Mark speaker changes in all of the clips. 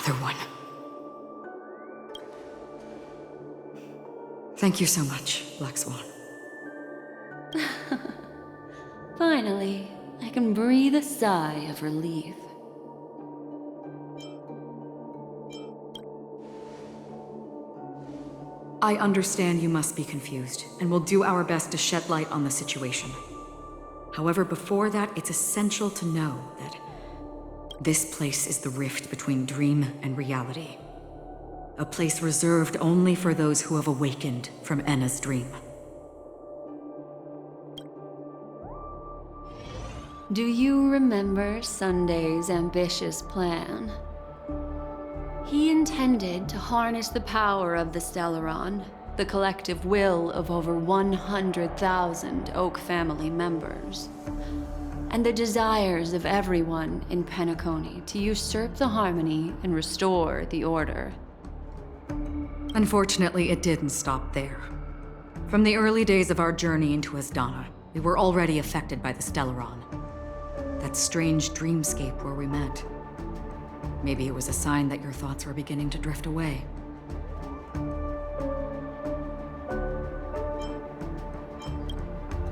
Speaker 1: Another one. Thank you so much, Black Swan.
Speaker 2: Finally, I can breathe a sigh of relief.
Speaker 1: I understand you must be confused, and will do our best to shed light on the situation. However, before that, it's essential to know that this place is the rift between dream and reality. A place reserved only for those who have awakened from Enna's dream.
Speaker 2: Do you remember Sunday's ambitious plan? He intended to harness the power of the Stellaron, the collective will of over 100,000 Oak family members, and the desires of everyone in Penacony to usurp the harmony and restore the order.
Speaker 1: Unfortunately, it didn't stop there. From the early days of our journey into Asdana, we were already affected by the Stellaron. That strange dreamscape where we met. Maybe it was a sign that your thoughts were beginning to drift away.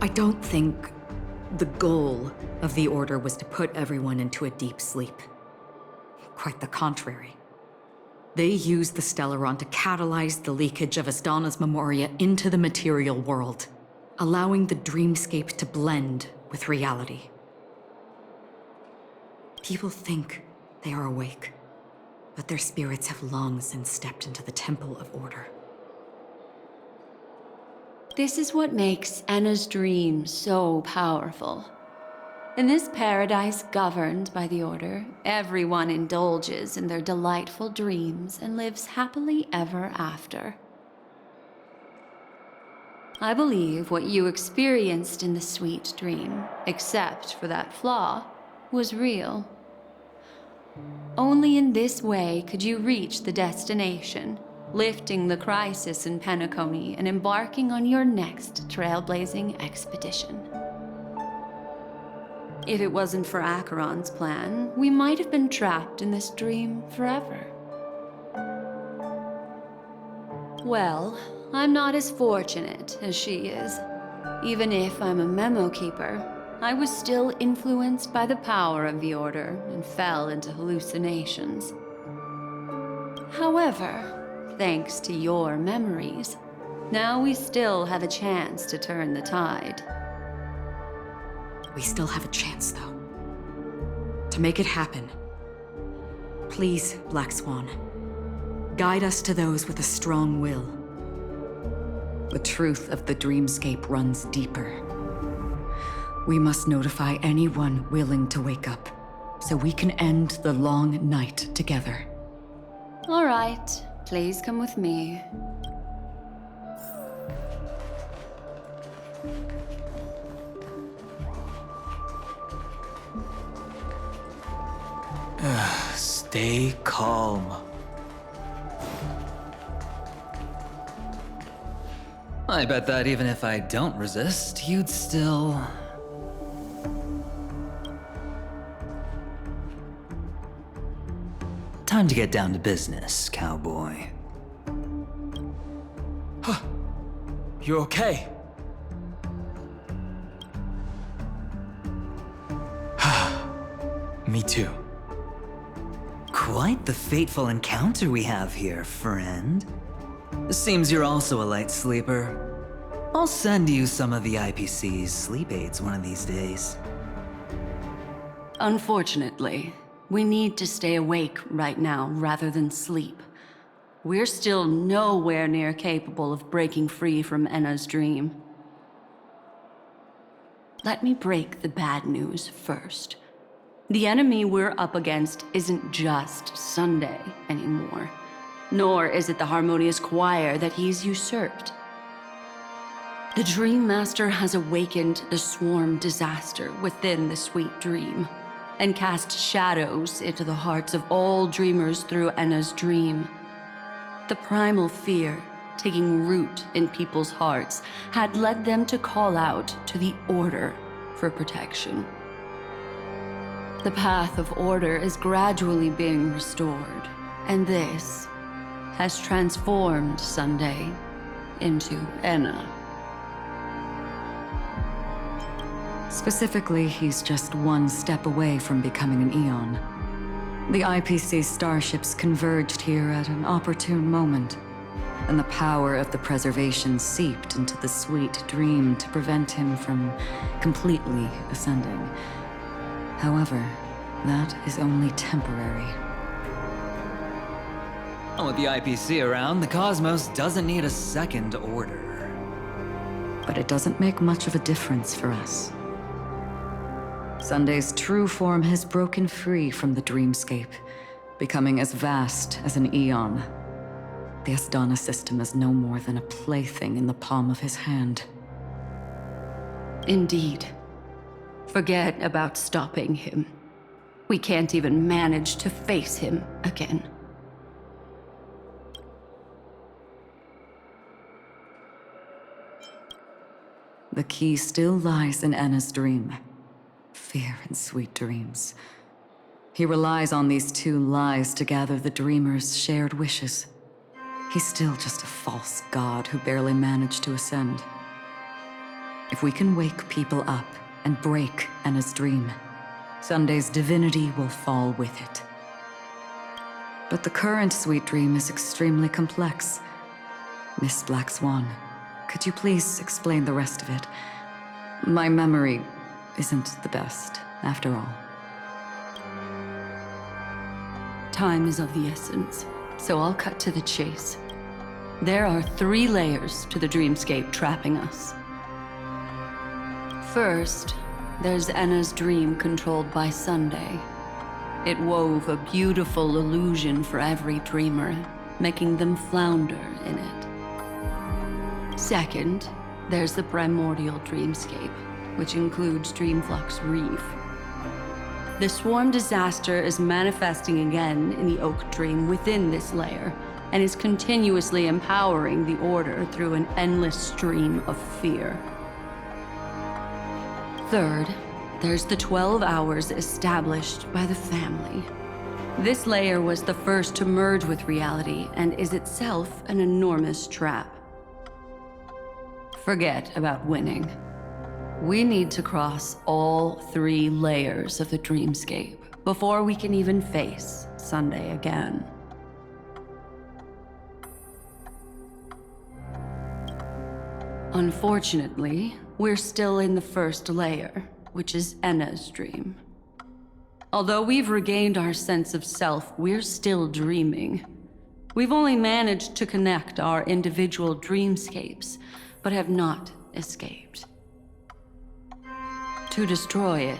Speaker 1: I don't think the goal of the Order was to put everyone into a deep sleep. Quite the contrary. They used the Stellaron to catalyze the leakage of Asdana's memoria into the material world, allowing the dreamscape to blend with reality. People think they are awake, but their spirits have long since stepped into the Temple of Order.
Speaker 2: This is what makes Enna's dream so powerful. In this paradise governed by the Order, everyone indulges in their delightful dreams and lives happily ever after. I believe what you experienced in the sweet dream, except for that flaw, was real. Only in this way could you reach the destination, lifting the crisis in Penacony and embarking on your next trailblazing expedition. If it wasn't for Acheron's plan, we might have been trapped in this dream forever. Well, I'm not as fortunate as she is. Even if I'm a memo keeper, I was still influenced by the power of the Order and fell into hallucinations. However, thanks to your memories, now we still have a chance to turn the tide.
Speaker 1: We still have a chance, though. To make it happen, please, Black Swan, guide us to those with a strong will. The truth of the dreamscape runs deeper. We must notify anyone willing to wake up, so we can end the long night together.
Speaker 2: All right, please come with me.
Speaker 3: Stay calm. I bet that even if I don't resist, you'd still... Time to get down to business, cowboy. Huh. You okay? Me too. Quite the fateful encounter we have here, friend. Seems you're also a light sleeper. I'll send you some of the IPC's sleep aids one of these days.
Speaker 2: Unfortunately, we need to stay awake right now rather than sleep. We're still nowhere near capable of breaking free from Enna's dream. Let me break the bad news first. The enemy we're up against isn't just Sunday anymore, nor is it the harmonious choir that he's usurped. The Dream Master has awakened the swarm disaster within the sweet dream, and cast shadows into the hearts of all dreamers through Enna's dream. The primal fear taking root in people's hearts had led them to call out to the Order for protection. The path of order is gradually being restored, And this has transformed Sunday into Enna.
Speaker 1: Specifically, he's just one step away from becoming an Eon. The IPC starships converged here at an opportune moment, and the power of the preservation seeped into the sweet dream to prevent him from completely ascending. However, that is only temporary.
Speaker 3: With the IPC around, the cosmos doesn't need a second order.
Speaker 1: But it doesn't make much of a difference for us. Sunday's true form has broken free from the dreamscape, becoming as vast as an Eon. The Asdana system is no more than a plaything in the palm of his hand.
Speaker 2: Indeed. Forget about stopping him. We can't even manage to face him again.
Speaker 1: The key still lies in Enna's dream. Fear and sweet dreams. He relies on these two lies to gather the dreamer's shared wishes. He's still just a false god who barely managed to ascend. If we can wake people up and break Enna's dream, Sunday's divinity will fall with it. But the current sweet dream is extremely complex. Miss Black Swan, could you please explain the rest of it? My memory isn't the best, after all.
Speaker 2: Time is of the essence, so I'll cut to the chase. There are 3 layers to the dreamscape trapping us. First, there's Enna's dream controlled by Sunday. It wove a beautiful illusion for every dreamer, making them flounder in it. Second, there's the primordial dreamscape, which includes Dreamflux Reef. The swarm disaster is manifesting again in the Oak Dream within this layer, and is continuously empowering the Order through an endless stream of fear. Third, there's the 12 hours established by the family. This layer was the first to merge with reality and is itself an enormous trap. Forget about winning. We need to cross all 3 layers of the dreamscape before we can even face Sunday again. Unfortunately, we're still in the first layer, which is Enna's dream. Although we've regained our sense of self, we're still dreaming. We've only managed to connect our individual dreamscapes, but have not escaped. To destroy it,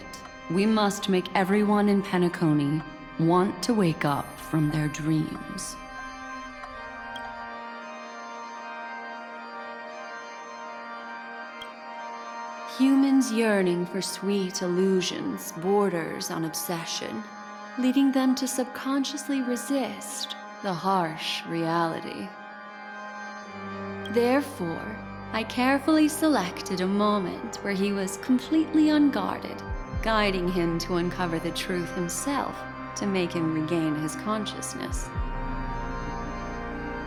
Speaker 2: we must make everyone in Penacony want to wake up from their dreams. Humans yearning for sweet illusions borders on obsession, leading them to subconsciously resist the harsh reality. Therefore, I carefully selected a moment where he was completely unguarded, guiding him to uncover the truth himself to make him regain his consciousness.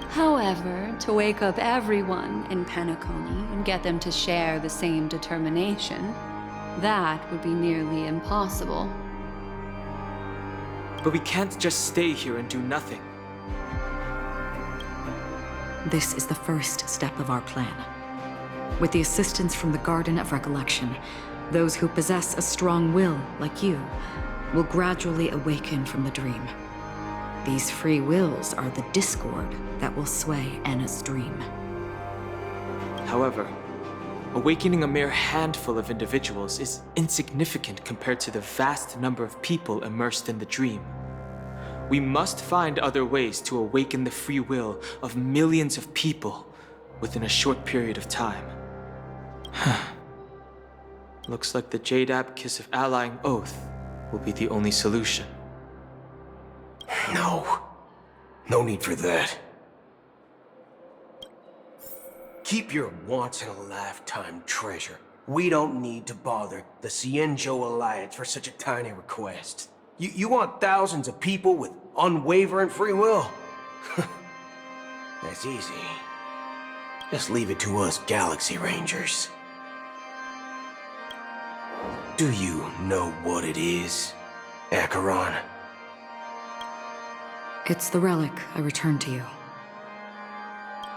Speaker 2: However, to wake up everyone in Penacony and get them to share the same determination, that would be nearly impossible.
Speaker 4: But we can't just stay here and do nothing.
Speaker 1: This is the first step of our plan. With the assistance from the Garden of Recollection, those who possess a strong will, like you, will gradually awaken from the dream. These free wills are the discord that will sway Enna's dream.
Speaker 4: However, awakening a mere handful of individuals is insignificant compared to the vast number of people immersed in the dream. We must find other ways to awaken the free will of millions of people within a short period of time. Looks like the Jade Kiss of Allying Oath will be the only solution.
Speaker 5: No need for that. Keep your once-in-a-lifetime treasure. We don't need to bother the Cienjo Alliance for such a tiny request. You want thousands of people with unwavering free will? That's easy. Just leave it to us Galaxy Rangers. Do you know what it is, Acheron?
Speaker 1: It's the relic I returned to you.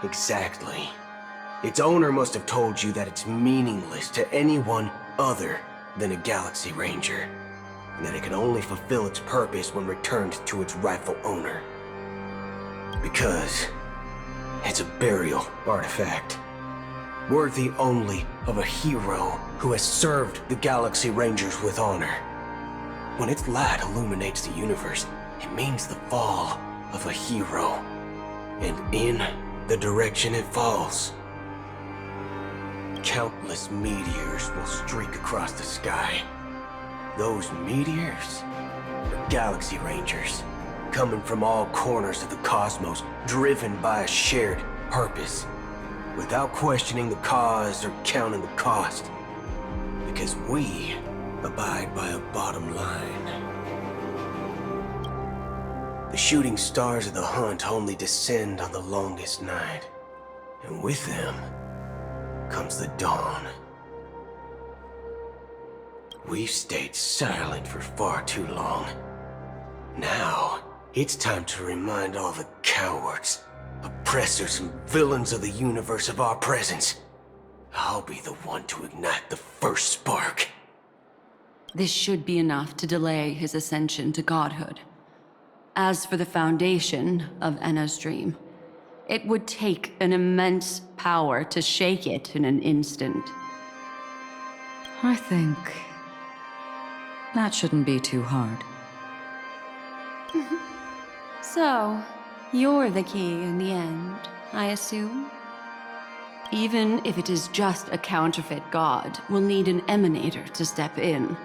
Speaker 5: Exactly. Its owner must have told you that it's meaningless to anyone other than a Galaxy Ranger, and that it can only fulfill its purpose when returned to its rightful owner. Because it's a burial artifact, worthy only of a hero who has served the Galaxy Rangers with honor. When its light illuminates the universe, it means the fall of a hero, and in the direction it falls, countless meteors will streak across the sky. Those meteors are Galaxy Rangers, coming from all corners of the cosmos, driven by a shared purpose, without questioning the cause or counting the cost, because we abide by a bottom line. The shooting stars of the hunt only descend on the longest night, and with them comes the dawn. We've stayed silent for far too long. Now, it's time to remind all the cowards, oppressors, and villains of the universe of our presence. I'll be the one to ignite the first spark.
Speaker 2: This should be enough to delay his ascension to godhood. As for the foundation of Enna's dream, it would take an immense power to shake it in an instant.
Speaker 1: I think that shouldn't be too hard.
Speaker 2: So, you're the key in the end, I assume? Even if it is just a counterfeit god, we'll need an emanator to step in.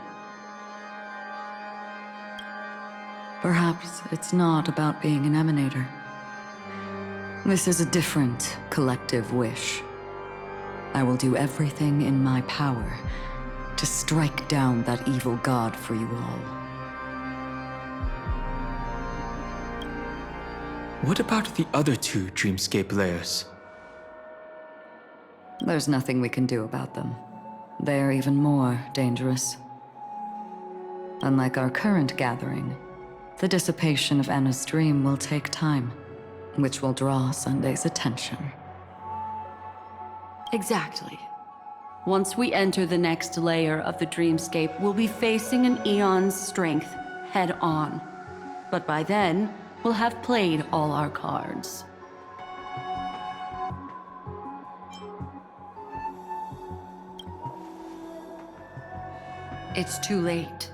Speaker 1: Perhaps it's not about being an emanator. This is a different collective wish. I will do everything in my power to strike down that evil god for you all.
Speaker 4: What about the other two dreamscape layers?
Speaker 1: There's nothing we can do about them. They're even more dangerous. Unlike our current gathering, the dissipation of Enna's dream will take time, which will draw Sunday's attention.
Speaker 2: Exactly. Once we enter the next layer of the dreamscape, we'll be facing an eon's strength head-on. But by then, we'll have played all our cards. It's too late.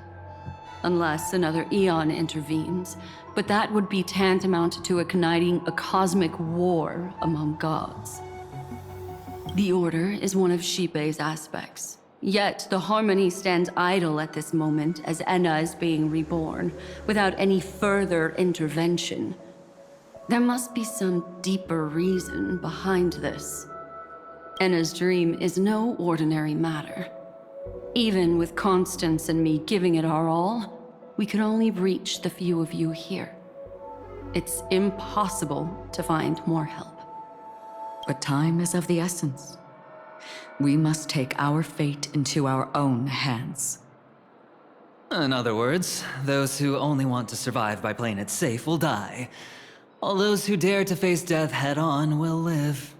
Speaker 2: Unless another eon intervenes, but that would be tantamount to igniting a cosmic war among gods. The Order is one of Xipe's aspects. Yet the Harmony stands idle at this moment as Enna is being reborn, without any further intervention. There must be some deeper reason behind this. Enna's dream is no ordinary matter. Even with Constance and me giving it our all, we could only reach the few of you here. It's impossible to find more help.
Speaker 1: But time is of the essence. We must take our fate into our own hands.
Speaker 3: In other words, those who only want to survive by playing it safe will die. All those who dare to face death head-on will live.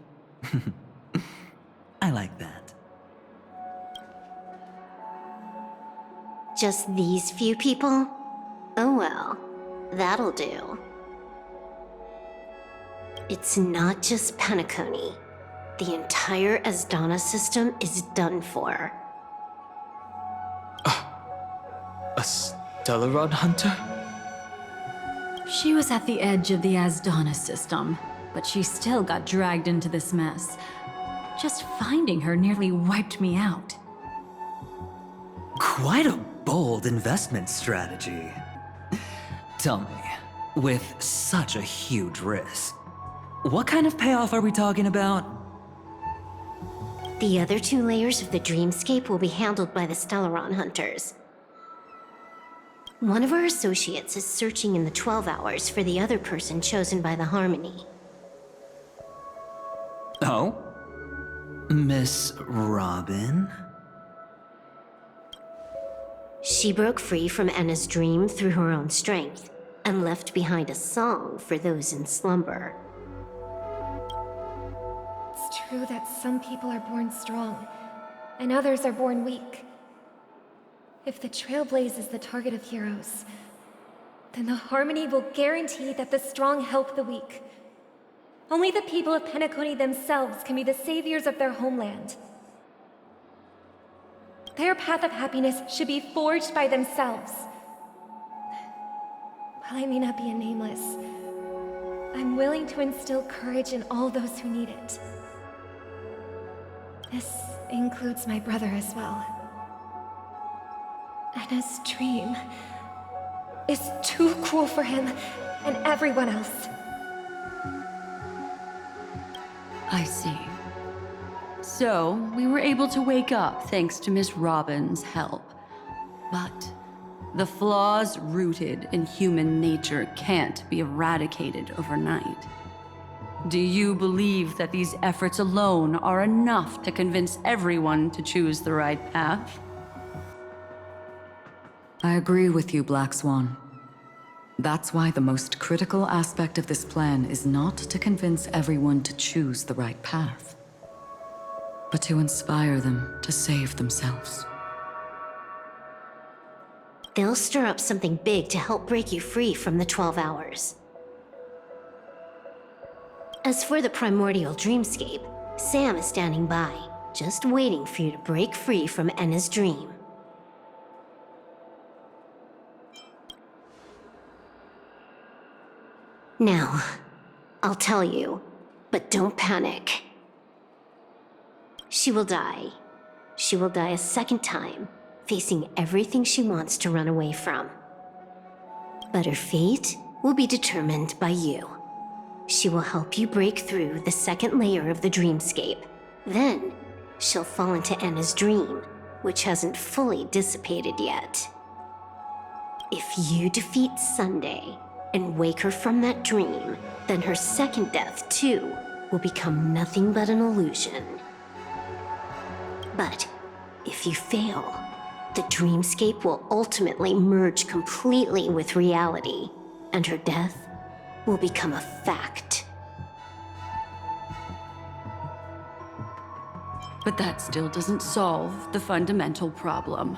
Speaker 3: I like that.
Speaker 6: Just these few people? Oh well, that'll do. It's not just Penacony. The entire Asdana system is done for.
Speaker 4: A Stellaron hunter?
Speaker 7: She was at the edge of the Asdana system, but she still got dragged into this mess. Just finding her nearly wiped me out.
Speaker 3: Quite a bold investment strategy. Tell me, with such a huge risk, what kind of payoff are we talking about?
Speaker 6: The other two layers of the dreamscape will be handled by the Stellaron hunters. One of our associates is searching in the 12 hours for the other person chosen by the Harmony.
Speaker 3: Oh? Miss Robin?
Speaker 6: She broke free from Enna's dream through her own strength, and left behind a song for those in slumber.
Speaker 8: It's true that some people are born strong, and others are born weak. If the Trailblaze is the target of heroes, then the Harmony will guarantee that the strong help the weak. Only the people of Penacony themselves can be the saviors of their homeland. Their path of happiness should be forged by themselves. While I may not be a nameless, I'm willing to instill courage in all those who need it. This includes my brother as well. Enna's dream is too cruel for him and everyone else.
Speaker 2: I see. So, we were able to wake up thanks to Miss Robin's help. But the flaws rooted in human nature can't be eradicated overnight. Do you believe that these efforts alone are enough to convince everyone to choose the right path?
Speaker 1: I agree with you, Black Swan. That's why the most critical aspect of this plan is not to convince everyone to choose the right path, but to inspire them to save themselves.
Speaker 6: They'll stir up something big to help break you free from the 12 hours. As for the primordial dreamscape, Sam is standing by, just waiting for you to break free from Enna's dream. Now, I'll tell you, but don't panic. She will die. She will die a second time, facing everything she wants to run away from. But her fate will be determined by you. She will help you break through the second layer of the dreamscape. Then, she'll fall into Enna's dream, which hasn't fully dissipated yet. If you defeat Sunday and wake her from that dream, then her second death, too, will become nothing but an illusion. But if you fail, the dreamscape will ultimately merge completely with reality, and her death will become a fact.
Speaker 2: But that still doesn't solve the fundamental problem.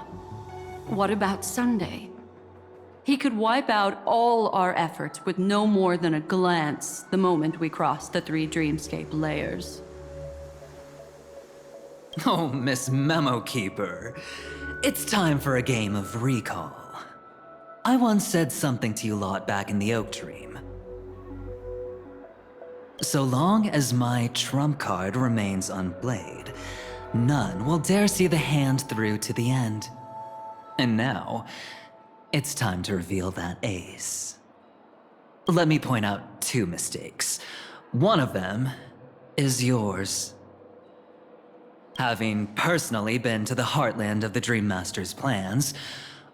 Speaker 2: What about Sunday? He could wipe out all our efforts with no more than a glance the moment we cross the 3 dreamscape layers.
Speaker 3: Oh, Miss Memo Keeper. It's time for a game of recall. I once said something to you lot back in the Oak Dream. So long as my trump card remains unplayed, none will dare see the hand through to the end. And now, it's time to reveal that ace. Let me point out 2 mistakes. One of them is yours. Having personally been to the heartland of the Dream Master's plans,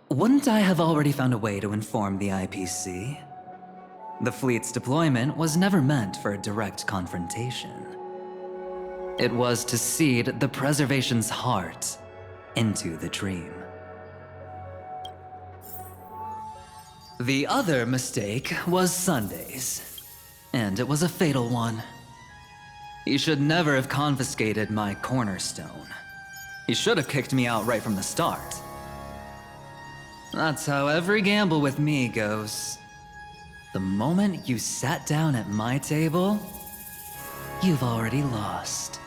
Speaker 3: wouldn't I have already found a way to inform the IPC? The fleet's deployment was never meant for a direct confrontation. It was to seed the preservation's heart into the dream. The other mistake was Sunday's, and it was a fatal one. He should never have confiscated my cornerstone. He should have kicked me out right from the start. That's how every gamble with me goes. The moment you sat down at my table, you've already lost.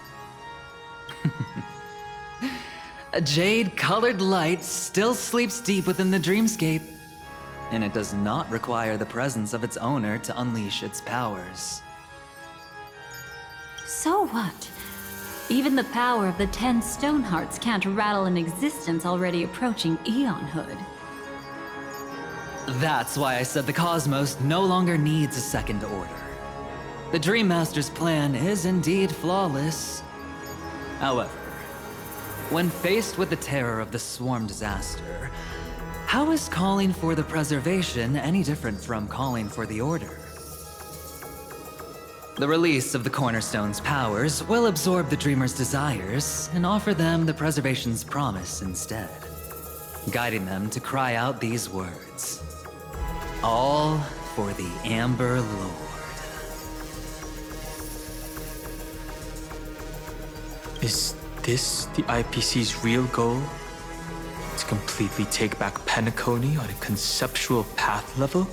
Speaker 3: A jade-colored light still sleeps deep within the dreamscape, and it does not require the presence of its owner to unleash its powers.
Speaker 7: So what? Even the power of the 10 Stonehearts can't rattle an existence already approaching eonhood.
Speaker 3: That's why I said the cosmos no longer needs a second order. The Dream Master's plan is indeed flawless. However, when faced with the terror of the swarm disaster, How is calling for the preservation any different from calling for the order? The release of the Cornerstone's powers will absorb the Dreamer's desires and offer them the preservation's promise instead, guiding them to cry out these words. All for the Amber Lord.
Speaker 4: Is this the IPC's real goal? To completely take back Penacony on a conceptual path level?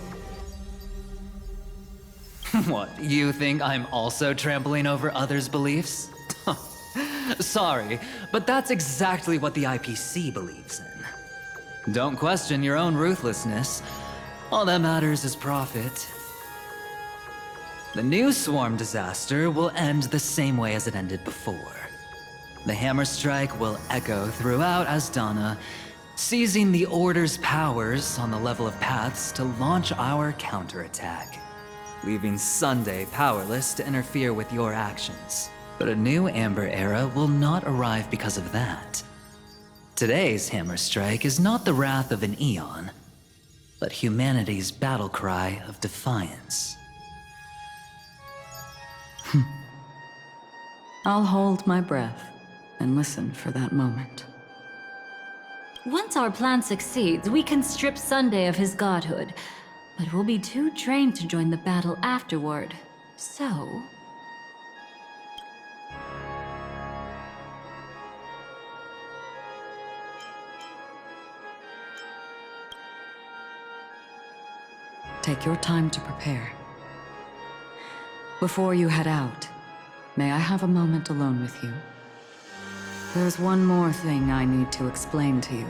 Speaker 3: What, you think I'm also trampling over others' beliefs? Sorry, but that's exactly what the IPC believes in. Don't question your own ruthlessness. All that matters is profit. The new swarm disaster will end the same way as it ended before. The hammer strike will echo throughout Asdana, seizing the Order's powers on the level of paths to launch our counterattack, leaving Sunday powerless to interfere with your actions. But a new Amber Era will not arrive because of that. Today's hammer strike is not the wrath of an eon, but humanity's battle cry of defiance.
Speaker 2: I'll hold my breath and listen for that moment.
Speaker 7: Once our plan succeeds, we can strip Sunday of his godhood, but we'll be too drained to join the battle afterward. So...
Speaker 1: Take your time to prepare. Before you head out, may I have a moment alone with you? There's one more thing I need to explain to you.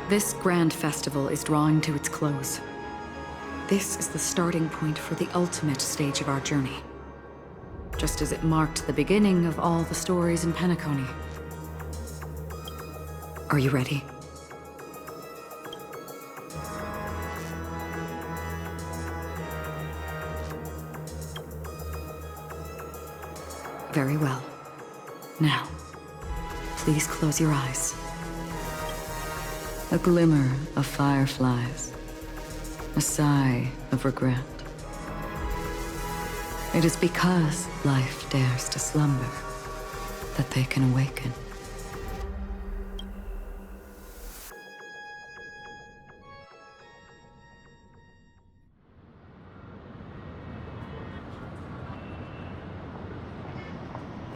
Speaker 1: This grand festival is drawing to its close. This is the starting point for the ultimate stage of our journey. Just as it marked the beginning of all the stories in Penacony. Are you ready? Very well. Now, please close your eyes. A glimmer of fireflies. A sigh of regret. It is because life dares to slumber that they can awaken.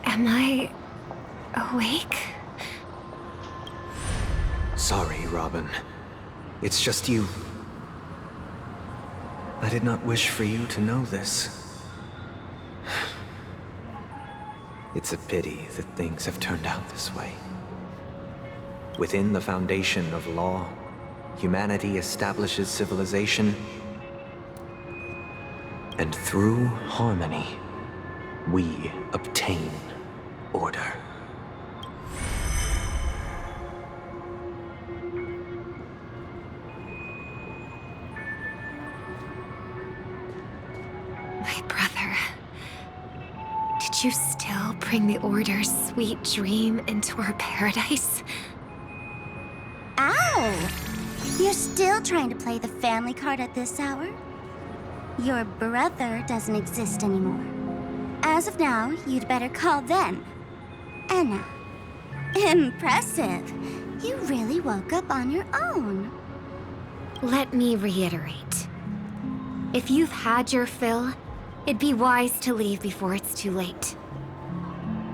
Speaker 8: Am I awake?
Speaker 5: Sorry, Robin. It's just you. I did not wish for you to know this. It's a pity that things have turned out this way. Within the foundation of law, humanity establishes civilization, and through harmony, we obtain order.
Speaker 8: My brother. Did you still bring the Order's sweet dream into our paradise?
Speaker 9: Ow! You're still trying to play the family card at this hour? Your brother doesn't exist anymore. As of now, you'd better call them Enna. Impressive. You really woke up on your own.
Speaker 8: Let me reiterate. If you've had your fill, it'd be wise to leave before it's too late.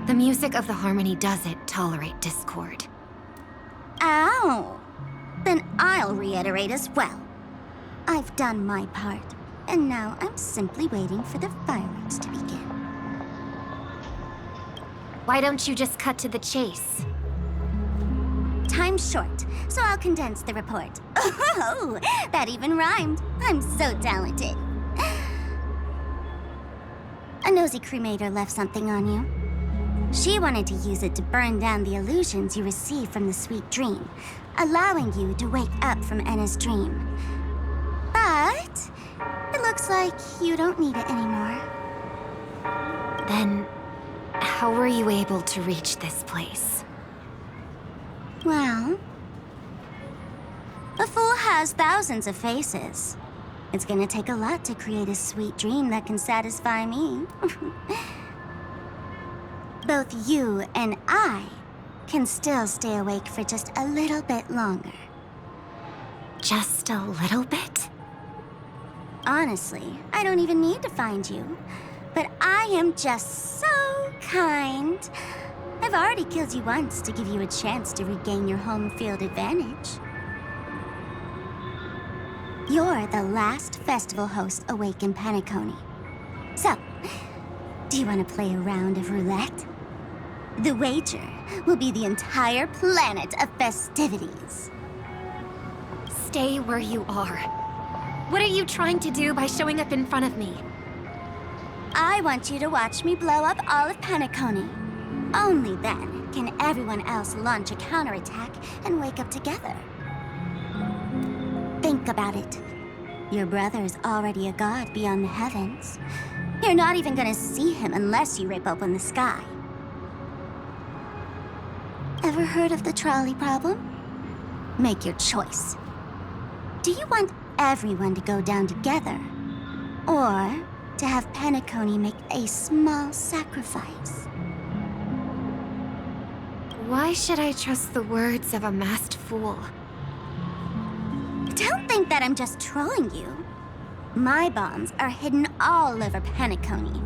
Speaker 8: The music of the Harmony doesn't tolerate discord.
Speaker 9: Ow! Then I'll reiterate as well. I've done my part, and now I'm simply waiting for the fireworks to begin.
Speaker 8: Why don't you just cut to the chase?
Speaker 9: Time's short, so I'll condense the report. Oh, that even rhymed. I'm so talented. A nosy cremator left something on you. She wanted to use it to burn down the illusions you received from the sweet dream, allowing you to wake up from Enna's dream. But it looks like you don't need it anymore.
Speaker 8: Then, how were you able to reach this place?
Speaker 9: Well, a fool has thousands of faces. It's gonna take a lot to create a sweet dream that can satisfy me. Both you and I can still stay awake for just a little bit longer.
Speaker 8: Just a little bit?
Speaker 9: Honestly, I don't even need to find you. But I am just so kind. I've already killed you once to give you a chance to regain your home field advantage. You're the last festival host awake in Penacony. So, do you want to play a round of roulette? The wager will be the entire planet of festivities.
Speaker 8: Stay where you are. What are you trying to do by showing up in front of me?
Speaker 9: I want you to watch me blow up all of Penacony. Only then can everyone else launch a counterattack and wake up together. Think about it. Your brother is already a god beyond the heavens. You're not even gonna see him unless you rip open the sky. Ever heard of the trolley problem? Make your choice. Do you want everyone to go down together? Or to have Penacony make a small sacrifice?
Speaker 8: Why should I trust the words of a masked fool?
Speaker 9: Don't think that I'm just trolling you. My bombs are hidden all over Penacony.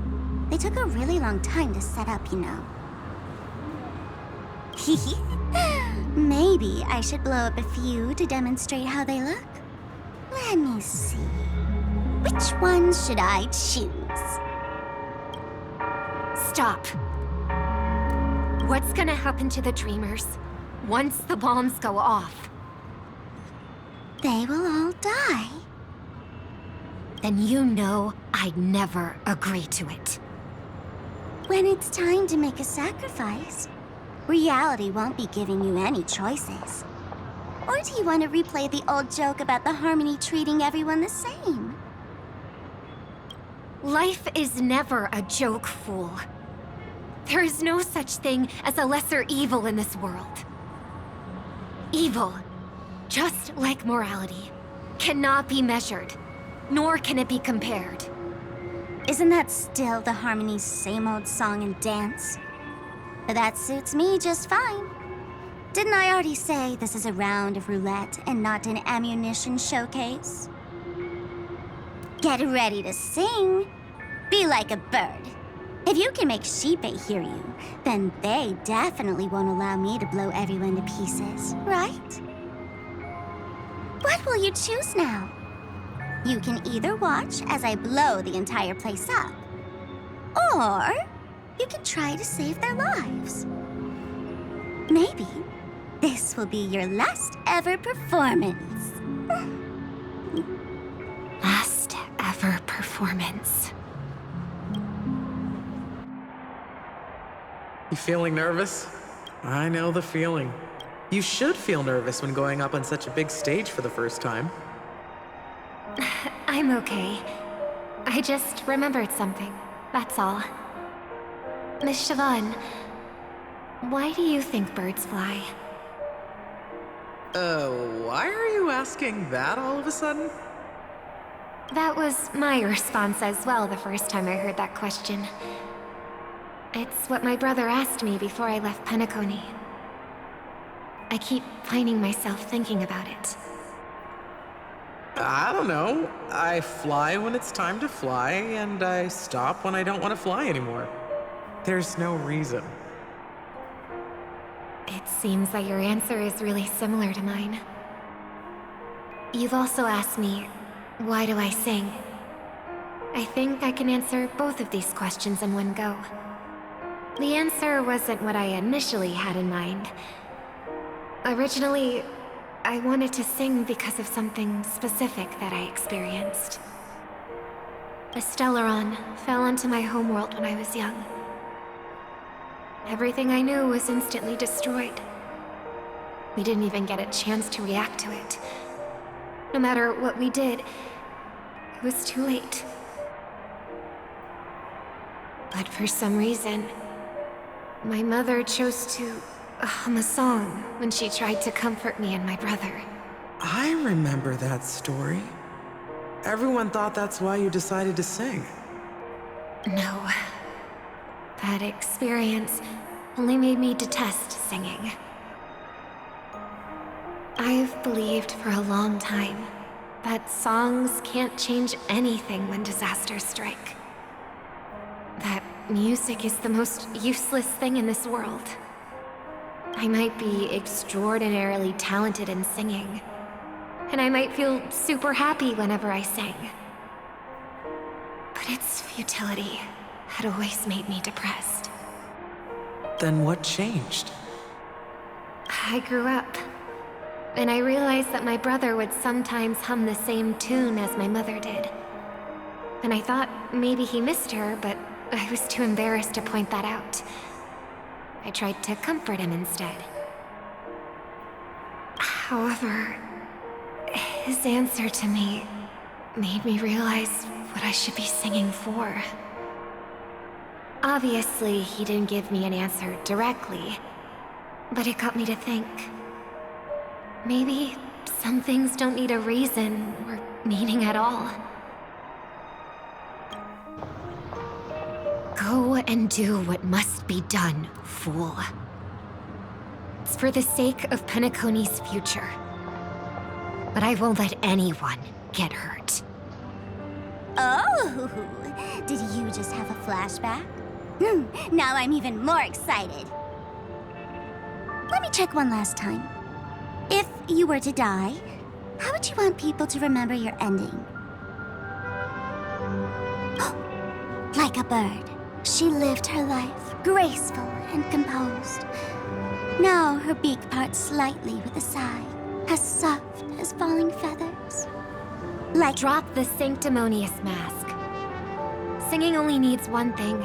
Speaker 9: They took a really long time to set up, you know. Maybe I should blow up a few to demonstrate how they look. Let me see. Which one should I choose?
Speaker 8: Stop. What's gonna happen to the Dreamers once the bombs go off?
Speaker 9: They will all die.
Speaker 8: Then you know I'd never agree to it.
Speaker 9: When it's time to make a sacrifice, reality won't be giving you any choices. Or do you want to replay the old joke about the Harmony treating everyone the same?
Speaker 8: Life is never a joke, fool. There is no such thing as a lesser evil in this world. Evil, just like morality, cannot be measured, nor can it be compared.
Speaker 9: Isn't that still the Harmony's same old song and dance? But that suits me just fine. Didn't I already say this is a round of roulette and not an ammunition showcase? Get ready to sing. Be like a bird. If you can make Sheepei hear you, then they definitely won't allow me to blow everyone to pieces, right? What will you choose now? You can either watch as I blow the entire place up, or you can try to save their lives. Maybe this will be your last ever performance.
Speaker 8: Last ever performance.
Speaker 10: You feeling nervous? I know the feeling. You should feel nervous when going up on such a big stage for the first time.
Speaker 8: I'm okay. I just remembered something, that's all. Miss Siobhan, why do you think birds fly?
Speaker 10: Why are you asking that all of a sudden?
Speaker 8: That was my response as well the first time I heard that question. It's what my brother asked me before I left Penacony. I keep finding myself thinking about it.
Speaker 10: I don't know. I fly when it's time to fly, and I stop when I don't want to fly anymore. There's no reason.
Speaker 8: It seems that your answer is really similar to mine. You've also asked me, why do I sing? I think I can answer both of these questions in one go. The answer wasn't what I initially had in mind. Originally, I wanted to sing because of something specific that I experienced. A Stellaron fell onto my homeworld when I was young. Everything I knew was instantly destroyed. We didn't even get a chance to react to it. No matter what we did, it was too late. But for some reason, my mother chose to hum a song when she tried to comfort me and my brother.
Speaker 10: I remember that story. Everyone thought that's why you decided to sing.
Speaker 8: No. That experience only made me detest singing. I've believed for a long time that songs can't change anything when disasters strike. That music is the most useless thing in this world. I might be extraordinarily talented in singing, and I might feel super happy whenever I sang. But its futility had always made me depressed.
Speaker 10: Then what changed?
Speaker 8: I grew up, and I realized that my brother would sometimes hum the same tune as my mother did. And I thought maybe he missed her, but I was too embarrassed to point that out. I tried to comfort him instead. However, his answer to me made me realize what I should be singing for. Obviously, he didn't give me an answer directly, but it got me to think. Maybe some things don't need a reason or meaning at all. Go and do what must be done, fool. It's for the sake of Penacony's future. But I won't let anyone get hurt.
Speaker 9: Oh, did you just have a flashback? Now I'm even more excited. Let me check one last time. If you were to die, how would you want people to remember your ending? Like a bird, she lived her life, graceful and composed. Now her beak parts slightly with a sigh, as soft as falling feathers. Like
Speaker 8: Drop the sanctimonious mask. Singing only needs one thing,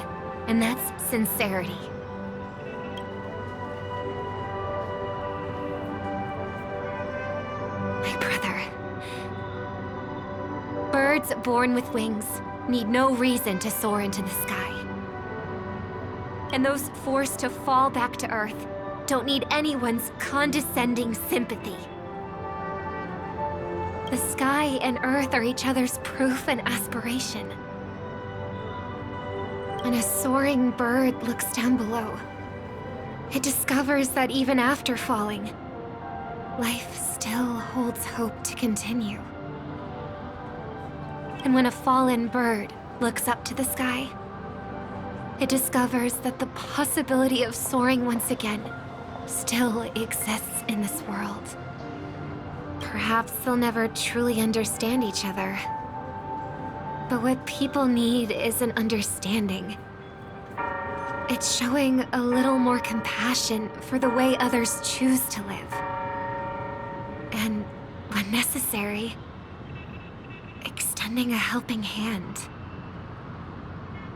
Speaker 8: and that's sincerity. My brother. Birds born with wings need no reason to soar into the sky. And those forced to fall back to Earth don't need anyone's condescending sympathy. The sky and Earth are each other's proof and aspiration. When a soaring bird looks down below, it discovers that even after falling, life still holds hope to continue. And when a fallen bird looks up to the sky, it discovers that the possibility of soaring once again still exists in this world. Perhaps they'll never truly understand each other. But what people need is an understanding. It's showing a little more compassion for the way others choose to live. And, when necessary, extending a helping hand.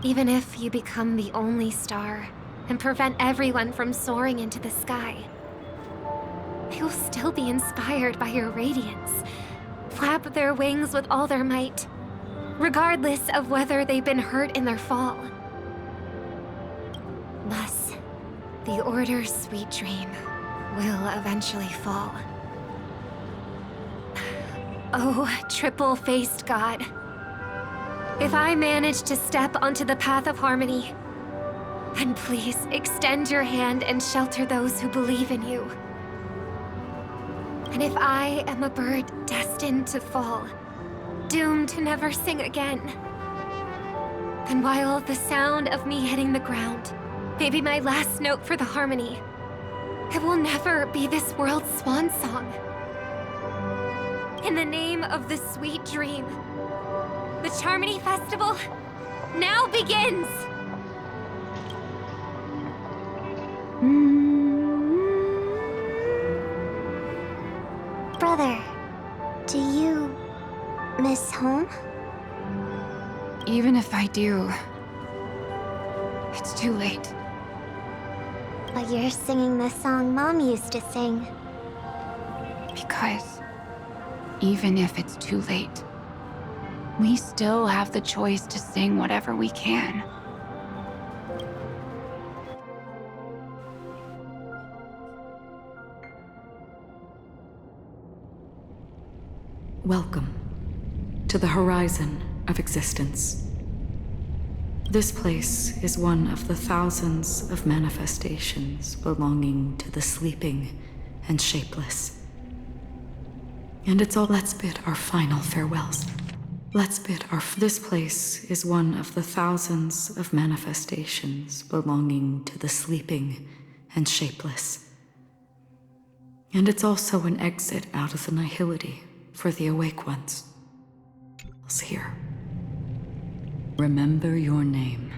Speaker 8: Even if you become the only star and prevent everyone from soaring into the sky, they will still be inspired by your radiance, flap their wings with all their might, regardless of whether they've been hurt in their fall. Thus, the Order's sweet dream will eventually fall. Oh, triple-faced God. If I manage to step onto the path of harmony, then please extend your hand and shelter those who believe in you. And if I am a bird destined to fall, doomed to never sing again, then while the sound of me hitting the ground may be my last note for the harmony, it will never be this world's swan song. In the name of the sweet dream, the Charmony Festival now begins!
Speaker 9: Brother, do you miss home?
Speaker 11: Even if I do, it's too late.
Speaker 9: But you're singing the song Mom used to sing.
Speaker 11: Because even if it's too late, we still have the choice to sing whatever we can.
Speaker 1: welcome to the horizon of existence. This place is one of the thousands of manifestations belonging to the sleeping and shapeless. And it's all. Let's bid our final farewells. This place is one of the thousands of manifestations belonging to the sleeping and shapeless. And it's also an exit out of the nihility for the awake ones. Here. Remember your name.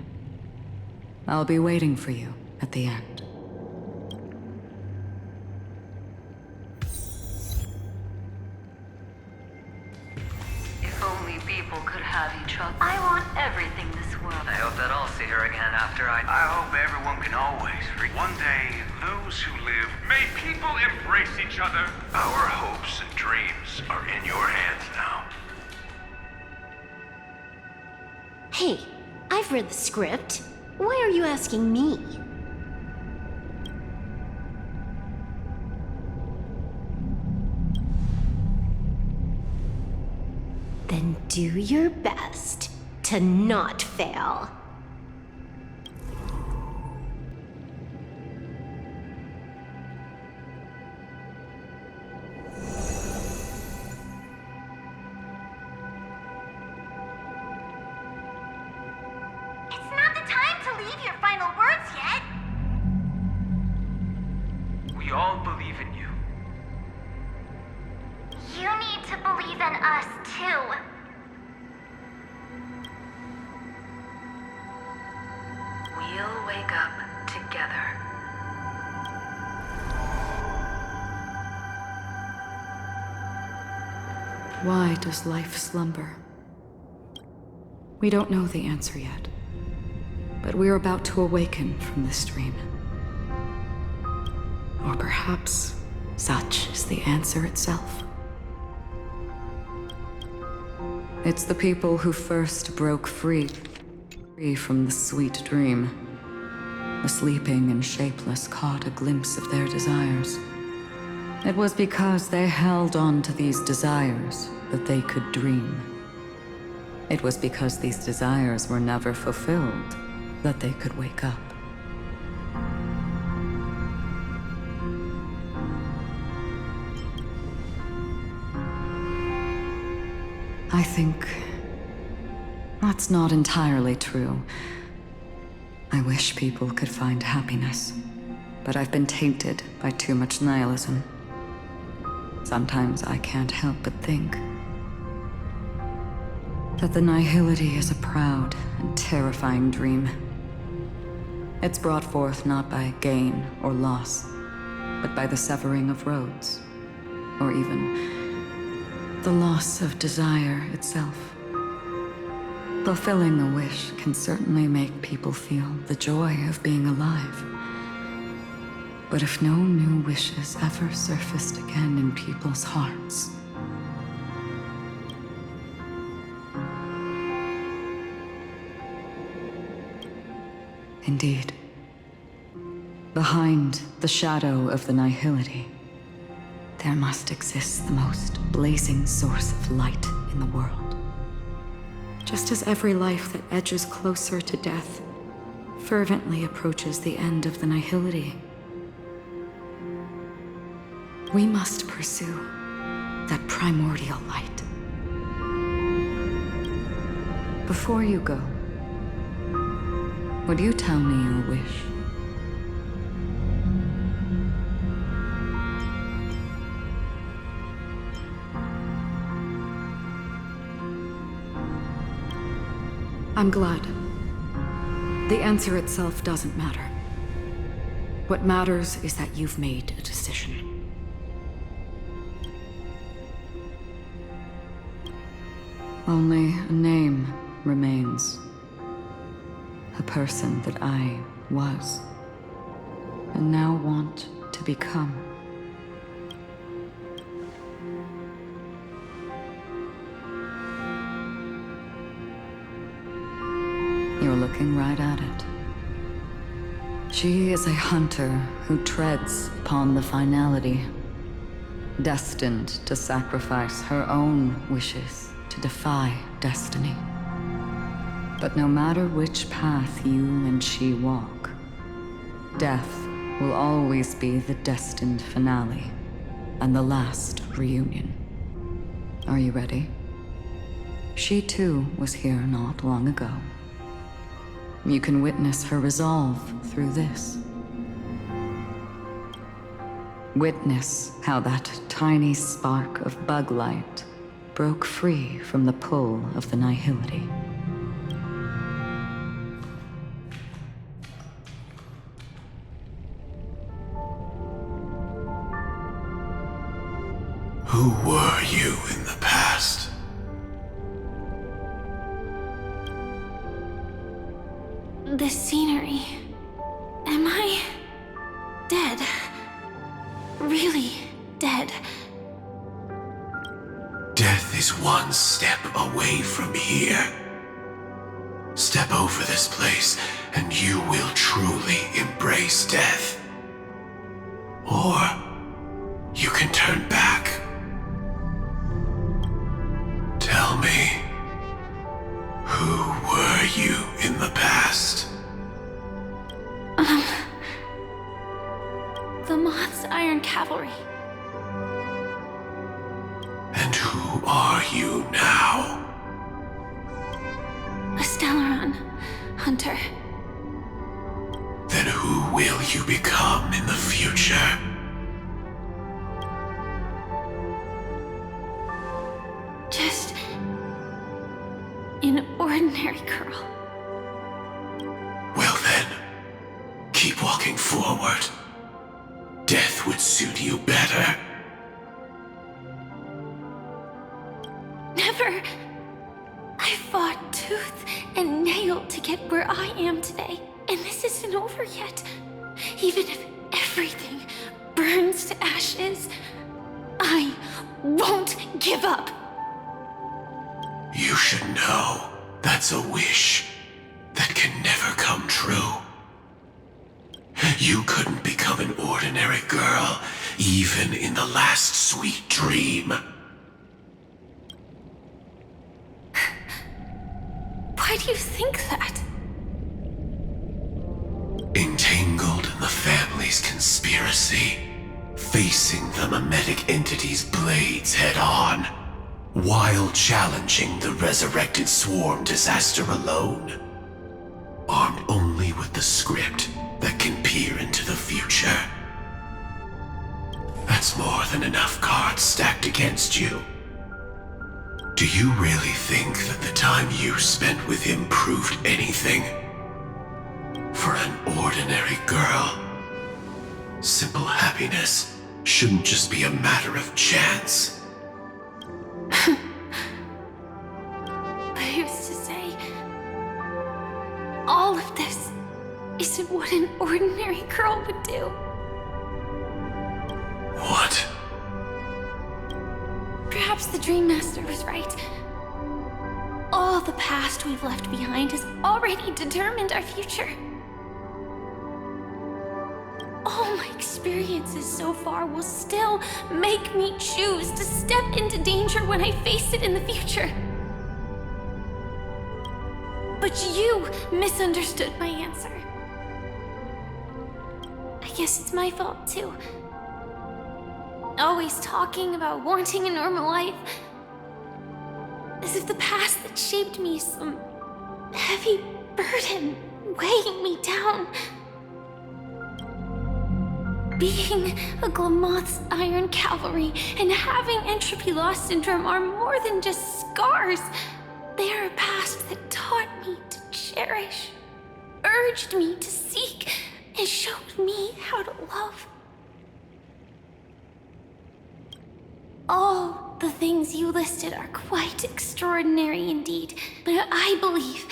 Speaker 1: I'll be waiting for you at the end.
Speaker 2: If only people could have each other. I want everything this world.
Speaker 3: I hope that I'll see her again after I
Speaker 12: hope everyone can always one day, those who live, may people embrace each other. Our hopes and dreams are in your hands now.
Speaker 6: Hey, I've read the script. Why are you asking me? Then do your best to not fail.
Speaker 12: We all believe in you.
Speaker 9: You need to believe in us, too.
Speaker 2: We'll wake up together.
Speaker 1: Why does life slumber? We don't know the answer yet, but we're about to awaken from this dream. Or perhaps such is the answer itself. It's the people who first broke free from the sweet dream. The sleeping and shapeless caught a glimpse of their desires. It was because they held on to these desires that they could dream. It was because these desires were never fulfilled that they could wake up. I think that's not entirely true. I wish people could find happiness, but I've been tainted by too much nihilism. Sometimes I can't help but think that the nihility is a proud and terrifying dream. It's brought forth not by gain or loss, but by the severing of roads, or even the loss of desire itself. Fulfilling a wish can certainly make people feel the joy of being alive. But if no new wishes ever surfaced again in people's hearts, indeed, behind the shadow of the nihility, there must exist the most blazing source of light in the world. Just as every life that edges closer to death fervently approaches the end of the nihility, we must pursue that primordial light. Before you go, would you tell me your wish? I'm glad. The answer itself doesn't matter. What matters is that you've made a decision. Only a name remains. A person that I was, and now want to become. You're looking right at it. She is a hunter who treads upon the finality.
Speaker 2: destined to sacrifice her own wishes to defy destiny. But no matter which path you and she walk, death will always be the destined finale and the last reunion. Are you ready? She too was here not long ago. You can witness her resolve through this. Witness how that tiny spark of bug light broke free from the pull of the nihility.
Speaker 12: Who were you in the past?
Speaker 8: This scenery. Am I dead? Really dead?
Speaker 12: Death is one step away from here. Step over this place, and you will truly embrace death. Or you can turn back. Tell me, who were you in the past?
Speaker 8: The Moth's Iron Cavalry.
Speaker 12: And who are you now?
Speaker 8: A Stellaron hunter.
Speaker 12: Then who will you become in the future?
Speaker 8: Just an ordinary girl.
Speaker 12: Well then, keep walking forward. Death would suit you better.
Speaker 8: Never. I fought tooth and nail to get where I am today, and this isn't over yet. Even if everything burns to ashes, I won't give up.
Speaker 12: You should know that's a wish that can never come true. You couldn't become an ordinary girl, even in the last sweet dream.
Speaker 8: Why do you think that?
Speaker 12: Entangled in the family's conspiracy, facing the mimetic entity's blades head-on, while challenging the resurrected swarm disaster alone, armed only with the script that can peer into the future. That's more than enough cards stacked against you. Do you really think that the time you spent with him proved anything? For an ordinary girl, simple happiness shouldn't just be a matter of chance.
Speaker 8: But who's to say all of this isn't what an ordinary girl would do?
Speaker 12: What?
Speaker 8: Perhaps the Dream Master was right. All the past we've left behind has already determined our future. All my experiences so far will still make me choose to step into danger when I face it in the future. But you misunderstood my answer. I guess it's my fault too. Always talking about wanting a normal life. As if the past that shaped me is some heavy burden weighing me down. Being a Glamoth's Iron Cavalry and having entropy loss syndrome are more than just scars. They are a past that taught me to cherish, urged me to seek, and showed me how to love. All the things you listed are quite extraordinary indeed, but I believe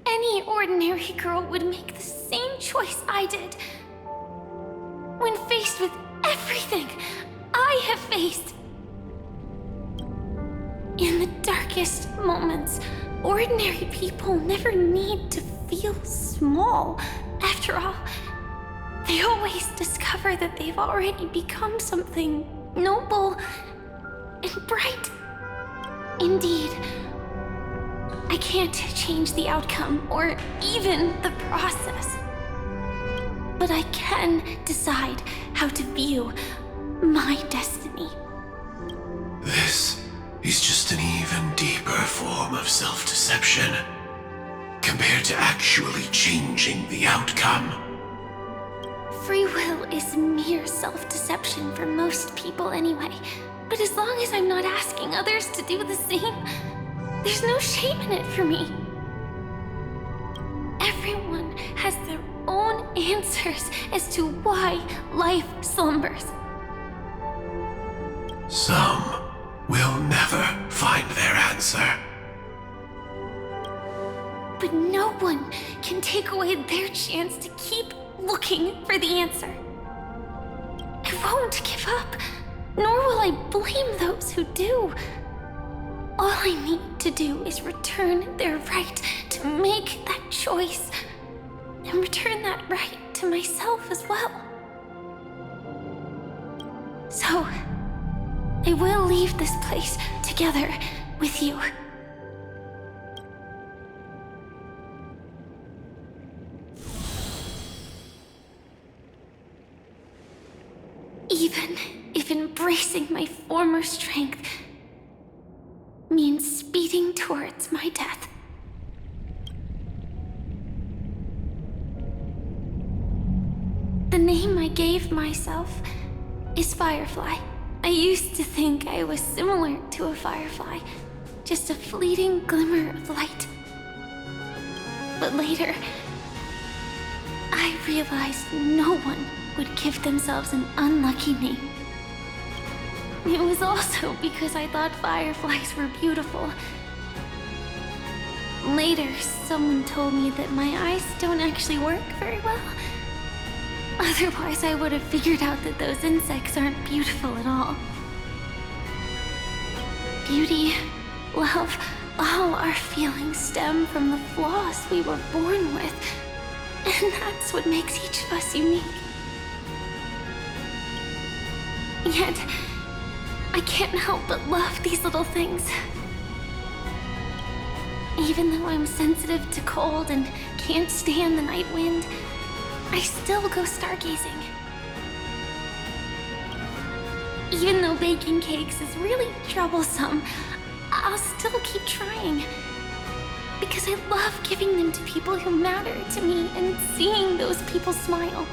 Speaker 8: any ordinary girl would make the same choice I did. When faced with everything I have faced. In the darkest moments, ordinary people never need to feel small. After all,
Speaker 13: they always discover that they've already become something noble and bright. Indeed, I can't change the outcome or even the process. But I can decide how to view my destiny.
Speaker 12: This is just an even deeper form of self-deception compared to actually changing the outcome.
Speaker 13: Free will is mere self-deception for most people anyway. But as long as I'm not asking others to do the same, there's no shame in it for me. Everyone has their own answers as to why life slumbers.
Speaker 12: Some will never find their answer.
Speaker 13: But no one can take away their chance to keep looking for the answer. I won't give up, nor will I blame those who do. All I need to do is return their right to make that choice, and return that right to myself as well. So, I will leave this place together with you. Even if embracing my former strength means speeding towards my death. The name I gave myself is Firefly. I used to think I was similar to a firefly, just a fleeting glimmer of light. But later, I realized no one would give themselves an unlucky name. It was also because I thought fireflies were beautiful. Later, someone told me that my eyes don't actually work very well. Otherwise, I would have figured out that those insects aren't beautiful at all. Beauty, love, all our feelings stem from the flaws we were born with. And that's what makes each of us unique. Yet, I can't help but love these little things. Even though I'm sensitive to cold and can't stand the night wind, I still go stargazing. Even though baking cakes is really troublesome, I'll still keep trying. Because I love giving them to people who matter to me and seeing those people smile.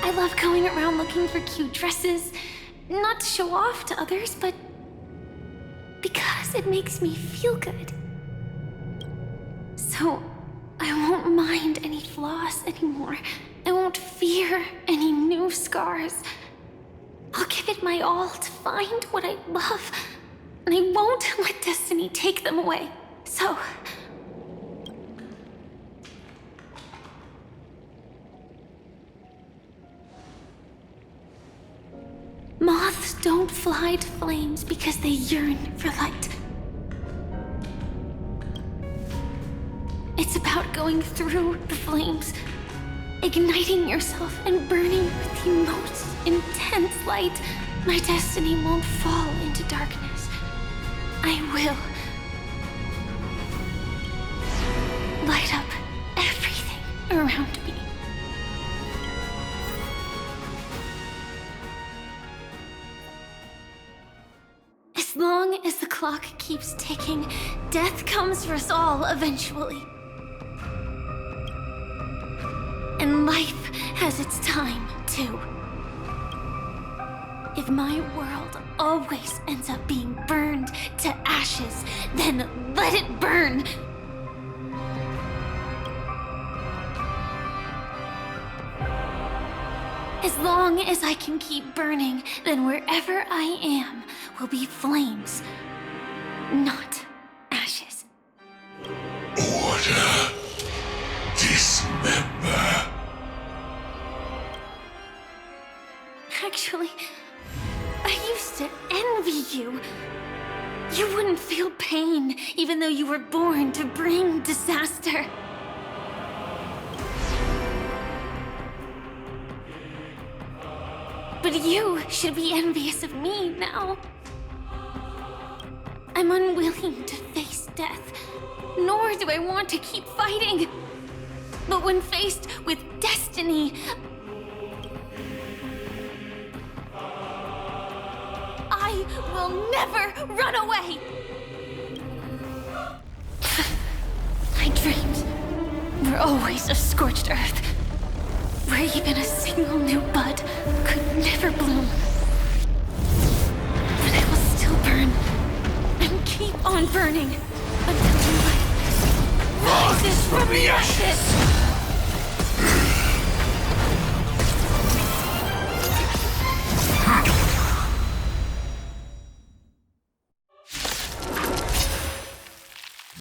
Speaker 13: I love going around looking for cute dresses, not to show off to others, but because it makes me feel good. So, I won't mind any flaws anymore. I won't fear any new scars. I'll give it my all to find what I love, and I won't let destiny take them away. So... moths don't fly to flames because they yearn for light. It's about going through the flames, igniting yourself and burning with the most intense light. My destiny won't fall into darkness. I will light up everything around me. As long as the clock keeps ticking, death comes for us all eventually. And life has its time, too. If my world always ends up being burned to ashes, then let it burn! As long as I can keep burning, then wherever I am will be flames, not ashes.
Speaker 12: Order. Dismember.
Speaker 13: Actually, I used to envy you. You wouldn't feel pain, even though you were born to bring disaster. But you should be envious of me now. I'm unwilling to face death, nor do I want to keep fighting. But when faced with destiny, I will never run away! I dreamed we're always a scorched earth, where even a single new bud could never bloom. But I will still burn, and keep on burning, until light rises from the ashes!